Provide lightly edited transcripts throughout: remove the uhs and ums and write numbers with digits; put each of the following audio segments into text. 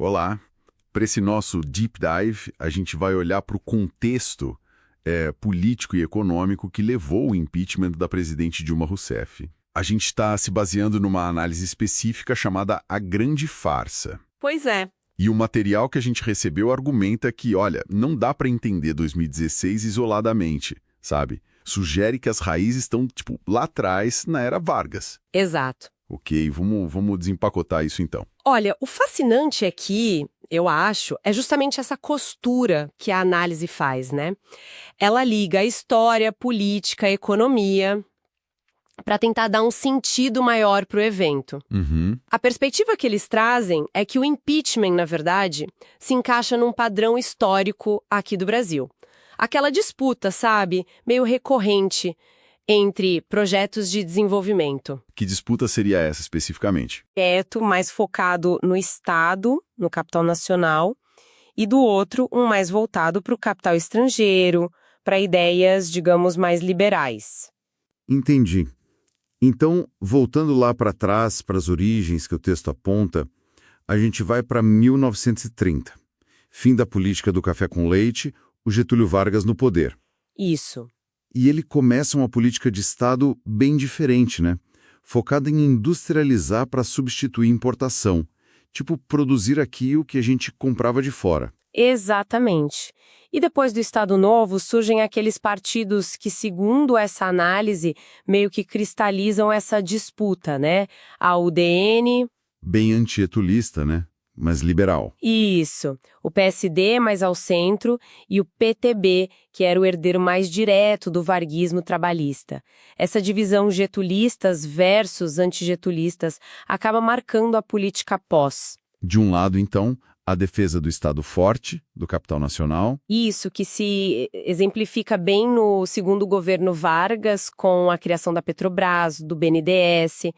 Olá. Para esse nosso deep dive, a gente vai olhar para o contexto político e econômico que levou o impeachment da presidente Dilma Rousseff. A gente está se baseando numa análise específica chamada A Grande Farsa. Pois é. E o material que a gente recebeu argumenta que, olha, não dá para entender 2016 isoladamente, sabe? Sugere que as raízes estão, lá atrás, na era Vargas. Exato. Ok, vamos desempacotar isso então. Olha, o fascinante aqui, eu acho, é justamente essa costura que a análise faz, né? Ela liga a história, política, economia, para tentar dar um sentido maior para o evento. Uhum. A perspectiva que eles trazem é que o impeachment, na verdade, se encaixa num padrão histórico aqui do Brasil. Aquela disputa, sabe, meio recorrente entre projetos de desenvolvimento. Que disputa seria essa especificamente? Mais focado no Estado, no capital nacional, e do outro, um mais voltado para o capital estrangeiro, para ideias, digamos, mais liberais. Entendi. Então, voltando lá para trás, para as origens que o texto aponta, a gente vai para 1930. Fim da política do café com leite, o Getúlio Vargas no poder. Isso. E ele começa uma política de Estado bem diferente, né? Focada em industrializar para substituir importação. Tipo, produzir aqui o que a gente comprava de fora. Exatamente. E depois do Estado Novo surgem aqueles partidos que, segundo essa análise, meio que cristalizam essa disputa, né? A UDN... Bem antietulista, né? Mas liberal. Isso. O PSD mais ao centro e o PTB, que era o herdeiro mais direto do varguismo trabalhista. Essa divisão getulistas versus antigetulistas acaba marcando a política pós. De um lado, então, a defesa do Estado forte, do capital nacional. Isso, que se exemplifica bem no segundo governo Vargas, com a criação da Petrobras, do BNDES,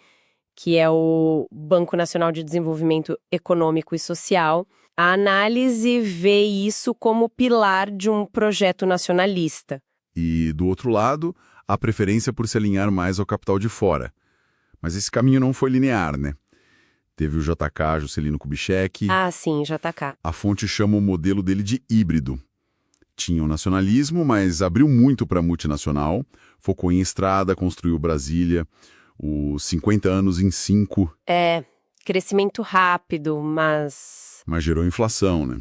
que é o Banco Nacional de Desenvolvimento Econômico e Social. A análise vê isso como pilar de um projeto nacionalista. E, do outro lado, a preferência por se alinhar mais ao capital de fora. Mas esse caminho não foi linear, né? Teve o JK, Juscelino Kubitschek. Ah, sim, JK. A fonte chama o modelo dele de híbrido. Tinha o nacionalismo, mas abriu muito para multinacional, focou em estrada, construiu Brasília, os 50 anos em 5. Crescimento rápido, mas gerou inflação, né?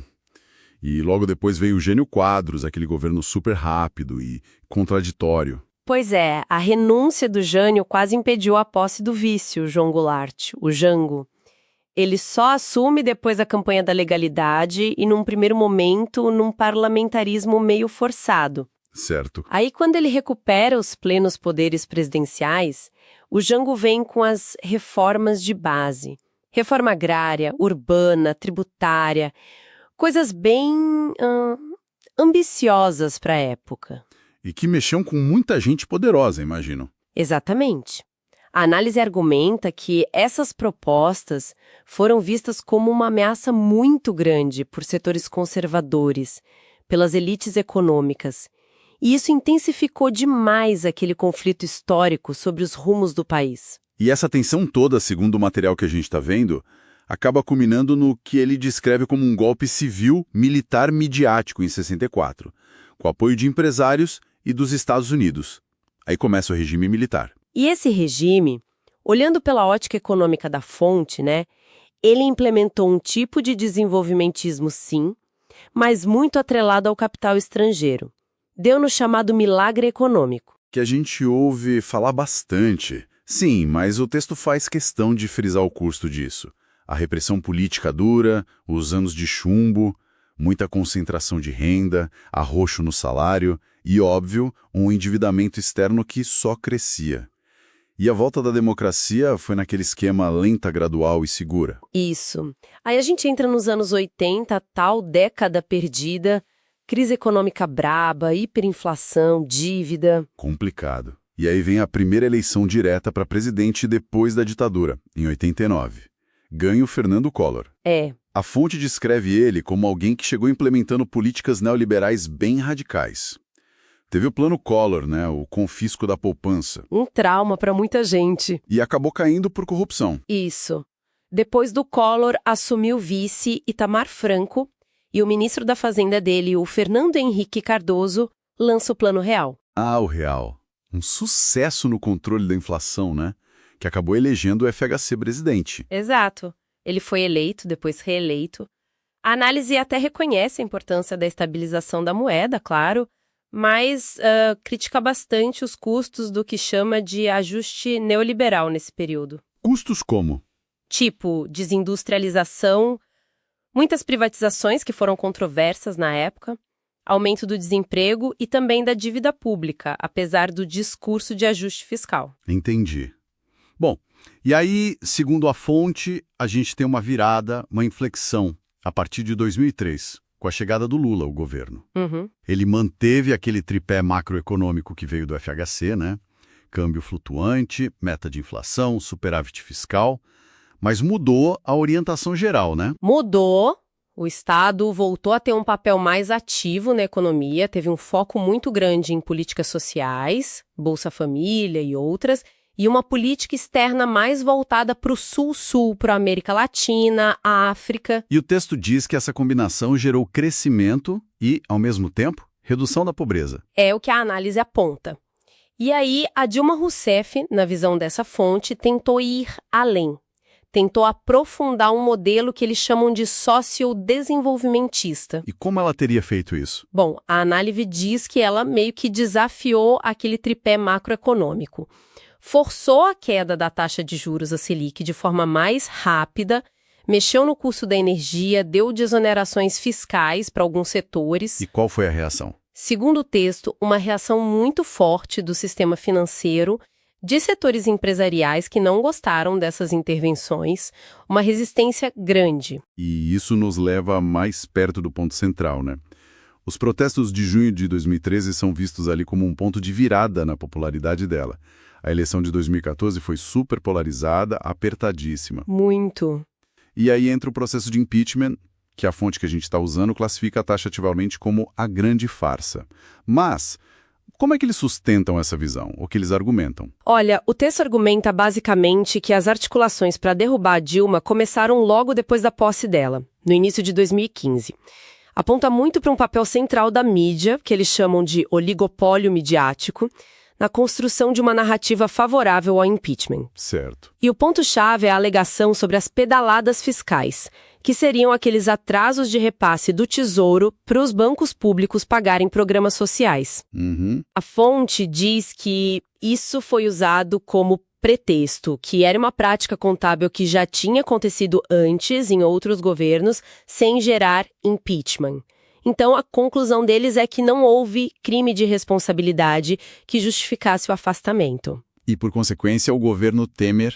E logo depois veio o Jânio Quadros, aquele governo super rápido e contraditório. Pois é, a renúncia do Jânio quase impediu a posse do vice, o João Goulart, o Jango. Ele só assume depois da campanha da legalidade e, num primeiro momento, num parlamentarismo meio forçado. Certo. Aí, quando ele recupera os plenos poderes presidenciais, o Jango vem com as reformas de base. Reforma agrária, urbana, tributária, coisas bem ambiciosas para a época. E que mexiam com muita gente poderosa, imagino. Exatamente. A análise argumenta que essas propostas foram vistas como uma ameaça muito grande por setores conservadores, pelas elites econômicas. E isso intensificou demais aquele conflito histórico sobre os rumos do país. E essa tensão toda, segundo o material que a gente está vendo, acaba culminando no que ele descreve como um golpe civil militar midiático em 64, com apoio de empresários e dos Estados Unidos. Aí começa o regime militar. E esse regime, olhando pela ótica econômica da fonte, né, ele implementou um tipo de desenvolvimentismo, sim, mas muito atrelado ao capital estrangeiro. Deu no chamado milagre econômico. Que a gente ouve falar bastante. Sim, mas o texto faz questão de frisar o custo disso. A repressão política dura, os anos de chumbo, muita concentração de renda, arroxo no salário e, óbvio, um endividamento externo que só crescia. E a volta da democracia foi naquele esquema lenta, gradual e segura. Isso. Aí a gente entra nos anos 80, tal década perdida, crise econômica braba, hiperinflação, dívida. Complicado. E aí vem a primeira eleição direta para presidente depois da ditadura, em 89. Ganha o Fernando Collor. A fonte descreve ele como alguém que chegou implementando políticas neoliberais bem radicais. Teve o plano Collor, né, o confisco da poupança. Um trauma para muita gente. E acabou caindo por corrupção. Isso. Depois do Collor, assumiu o vice Itamar Franco e o ministro da Fazenda dele, o Fernando Henrique Cardoso, lança o Plano Real. Ah, o real. Um sucesso no controle da inflação, né? Que acabou elegendo o FHC presidente. Exato. Ele foi eleito, depois reeleito. A análise até reconhece a importância da estabilização da moeda, claro, mas critica bastante os custos do que chama de ajuste neoliberal nesse período. Custos como? Tipo, desindustrialização, muitas privatizações que foram controversas na época, aumento do desemprego e também da dívida pública, apesar do discurso de ajuste fiscal. Entendi. Bom, e aí, segundo a fonte, a gente tem uma virada, uma inflexão, a partir de 2003, com a chegada do Lula ao governo. Uhum. Ele manteve aquele tripé macroeconômico que veio do FHC, né? Câmbio flutuante, meta de inflação, superávit fiscal, mas mudou a orientação geral, né? Mudou, o Estado voltou a ter um papel mais ativo na economia, teve um foco muito grande em políticas sociais, Bolsa Família e outras, e uma política externa mais voltada para o Sul-Sul, para a América Latina, a África. E o texto diz que essa combinação gerou crescimento e, ao mesmo tempo, redução da pobreza. É o que a análise aponta. E aí, a Dilma Rousseff, na visão dessa fonte, tentou ir além. Tentou aprofundar um modelo que eles chamam de sociodesenvolvimentista. E como ela teria feito isso? Bom, a análise diz que ela meio que desafiou aquele tripé macroeconômico. Forçou a queda da taxa de juros, a Selic, de forma mais rápida, mexeu no custo da energia, deu desonerações fiscais para alguns setores. E qual foi a reação? Segundo o texto, uma reação muito forte do sistema financeiro, de setores empresariais que não gostaram dessas intervenções, uma resistência grande. E isso nos leva mais perto do ponto central, né? Os protestos de junho de 2013 são vistos ali como um ponto de virada na popularidade dela. A eleição de 2014 foi super polarizada, apertadíssima. Muito. E aí entra o processo de impeachment, que a fonte que a gente está usando classifica taxativamente como a grande farsa. Mas como é que eles sustentam essa visão? O que eles argumentam? Olha, o texto argumenta basicamente que as articulações para derrubar a Dilma começaram logo depois da posse dela, no início de 2015. Aponta muito para um papel central da mídia, que eles chamam de oligopólio midiático, na construção de uma narrativa favorável ao impeachment. Certo. E o ponto-chave é a alegação sobre as pedaladas fiscais, que seriam aqueles atrasos de repasse do Tesouro para os bancos públicos pagarem programas sociais. Uhum. A fonte diz que isso foi usado como pretexto, que era uma prática contábil que já tinha acontecido antes em outros governos, sem gerar impeachment. Então, a conclusão deles é que não houve crime de responsabilidade que justificasse o afastamento. E, por consequência, o governo Temer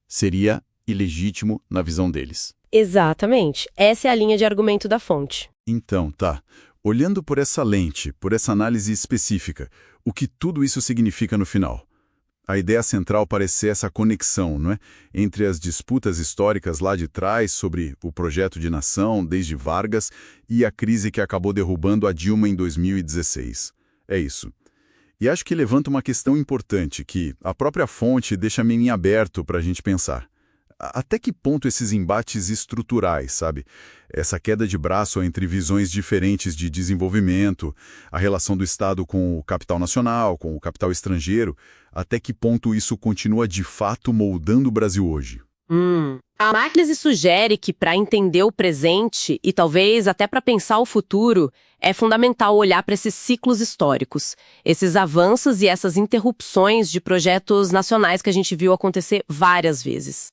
seria ilegítimo na visão deles. Exatamente. Essa é a linha de argumento da fonte. Então, tá. Olhando por essa lente, por essa análise específica, o que tudo isso significa no final? A ideia central parece ser essa conexão, não é? Entre as disputas históricas lá de trás sobre o projeto de nação, desde Vargas, e a crise que acabou derrubando a Dilma em 2016. É isso. E acho que levanta uma questão importante que a própria fonte deixa meio em aberto para a gente pensar. Até que ponto esses embates estruturais, sabe? Essa queda de braço entre visões diferentes de desenvolvimento, a relação do Estado com o capital nacional, com o capital estrangeiro, até que ponto isso continua de fato moldando o Brasil hoje? A análise sugere que para entender o presente e talvez até para pensar o futuro, é fundamental olhar para esses ciclos históricos, esses avanços e essas interrupções de projetos nacionais que a gente viu acontecer várias vezes.